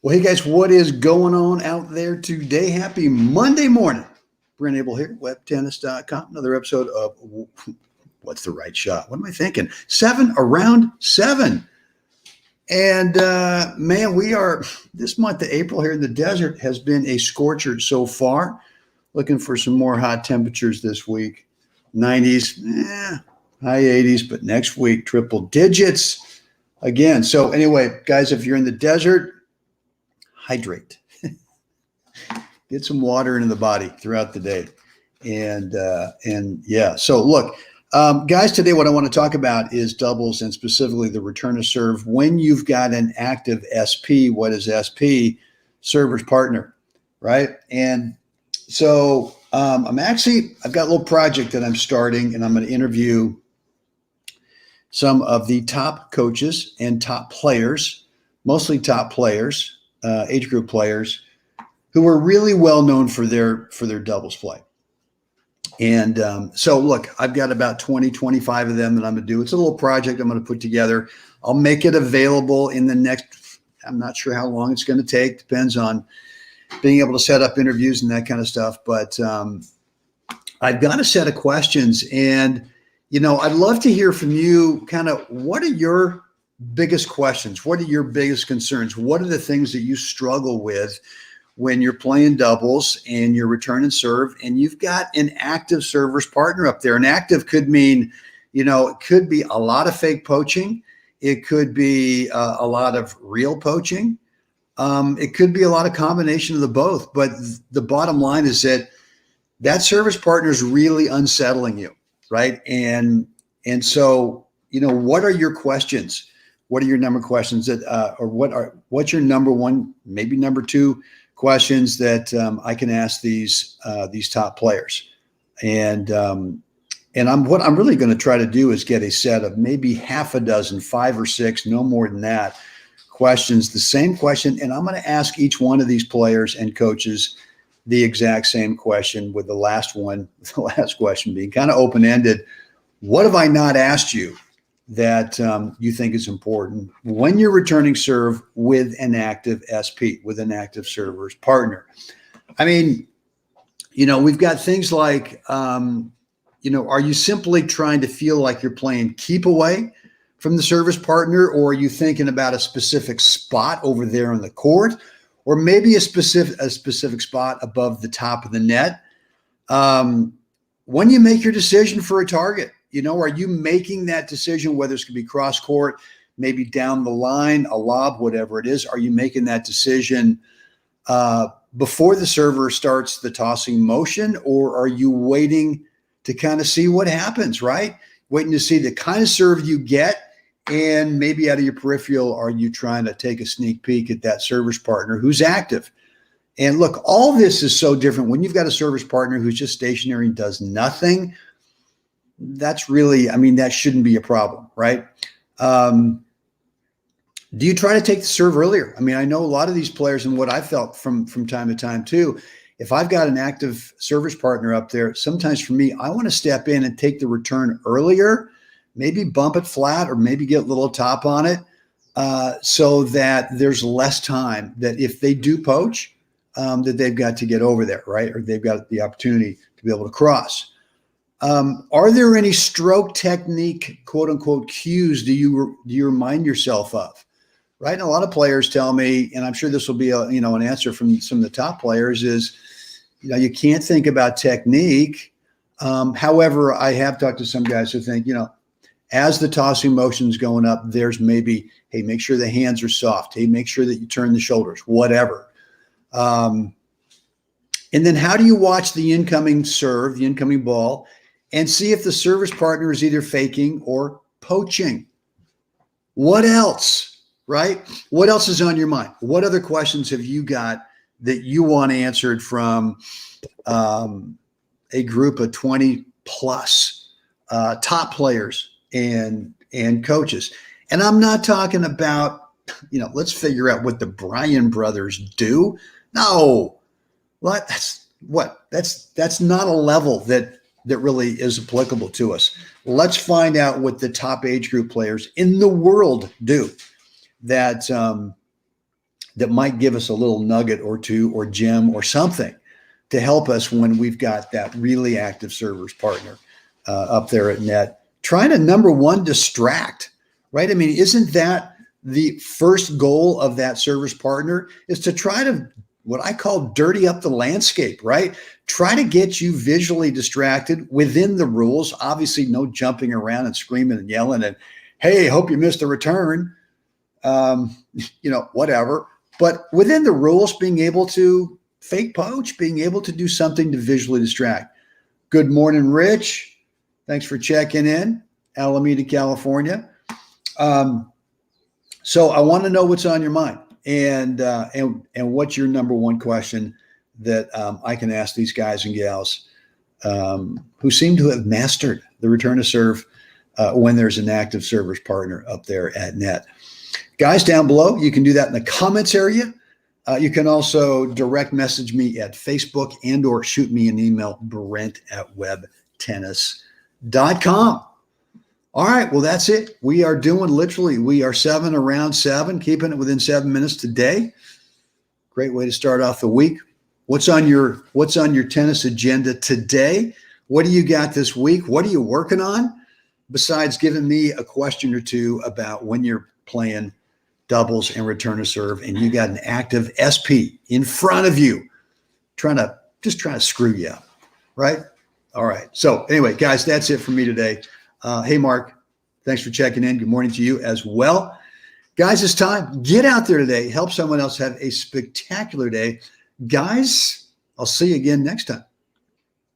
Well, hey guys, what is going on out there today? Happy Monday morning. Brent Abel here, webtennis.com. Another episode of What's the Right Shot? What am I thinking? 7 around 7. And man, we are this month of April here in the desert has been a scorcher so far. Looking for some more hot temperatures this week. 90s, high 80s, but next week, triple digits again. So anyway, guys, if you're in the desert, hydrate. Get some water into the body throughout the day. And yeah, so look, guys, today what I want to talk about is doubles and specifically the return of serve. When you've got an active SP, what is SP? Server's partner, right? And so I've got a little project that I'm starting, and I'm going to interview some of the top coaches and top players, mostly top players, age group players who are really well known for their doubles play. And so look, I've got about 20, 25 of them that I'm going to do. It's a little project I'm going to put together. I'll make it available in the next, I'm not sure how long it's going to take. Depends on being able to set up interviews and that kind of stuff. But I've got a set of questions, and, you know, I'd love to hear from you kind of what are your biggest questions? What are your biggest concerns? What are the things that you struggle with when you're playing doubles and you're returning serve and you've got an active server's partner up there? An active could mean, you know, it could be a lot of fake poaching. It could be a lot of real poaching. It could be a lot of combination of the both. But the bottom line is that service partner is really unsettling you, right? And so, you know, what are your questions? What are your number questions that, or what's your number one, maybe number two questions that I can ask these top players? And what I'm really going to try to do is get a set of maybe half a dozen, 5 or 6, no more than that, questions, the same question. And I'm going to ask each one of these players and coaches the exact same question, with the last question being kind of open-ended. What have I not asked you that you think is important when you're returning serve with an active SP, with an active server's partner? I mean, you know, we've got things like, you know, are you simply trying to feel like you're playing keep away from the service partner, or are you thinking about a specific spot over there on the court, or maybe a specific spot above the top of the net? When you make your decision for a target, you know, are you making that decision, whether it's going to be cross court, maybe down the line, a lob, whatever it is? Are you making that decision before the server starts the tossing motion, or are you waiting to kind of see what happens, right? Waiting to see the kind of serve you get, and maybe out of your peripheral, are you trying to take a sneak peek at that service partner who's active? And look, all this is so different when you've got a service partner who's just stationary and does nothing. That's really, I mean, that shouldn't be a problem, right? Do you try to take the serve earlier? I mean, I know a lot of these players, and what I felt from time to time too, if I've got an active service partner up there, sometimes for me, I want to step in and take the return earlier, maybe bump it flat, or maybe get a little top on it, so that there's less time that if they do poach, that they've got to get over there, right? Or they've got the opportunity to be able to cross. Are there any stroke technique, quote unquote, cues do you remind yourself of, right? And a lot of players tell me, and I'm sure this will be an answer from some of the top players, is, you know, you can't think about technique. However, I have talked to some guys who think, you know, as the tossing motion's going up, there's maybe, hey, make sure the hands are soft. Hey, make sure that you turn the shoulders, whatever. And then how do you watch the incoming serve, the incoming ball, and see if the service partner is either faking or poaching? What else, right? What else is on your mind? What other questions have you got that you want answered from a group of 20 plus top players and coaches? And I'm not talking about, you know, let's figure out what the Bryan brothers do. No, that's not a level that really is applicable to us. Let's find out what the top age group players in the world do that that might give us a little nugget or two or gem or something to help us when we've got that really active servers partner up there at net, trying to, number one, distract, right? I mean, isn't that the first goal of that servers partner, is to try to, what I call, dirty up the landscape, right? Try to get you visually distracted within the rules. Obviously, no jumping around and screaming and yelling and, hey, hope you missed a return, whatever. But within the rules, being able to fake poach, being able to do something to visually distract. Good morning, Rich. Thanks for checking in, Alameda, California. So I want to know what's on your mind, and what's your number one question that I can ask these guys and gals who seem to have mastered the return to serve when there's an active servers partner up there at net. Guys down below, you can do that in the comments area. You can also direct message me at Facebook and or shoot me an email, brent@webtennis.com. All right, well, that's it. We are doing 7 around 7, keeping it within 7 minutes today. Great way to start off the week. What's on your tennis agenda today? What do you got this week? What are you working on? Besides giving me a question or two about when you're playing doubles and return to serve, and you got an active SP in front of you, trying to screw you up, right? All right. So anyway, guys, that's it for me today. Hey, Mark, thanks for checking in. Good morning to you as well. Guys, it's time. Get out there today. Help someone else have a spectacular day. Guys, I'll see you again next time.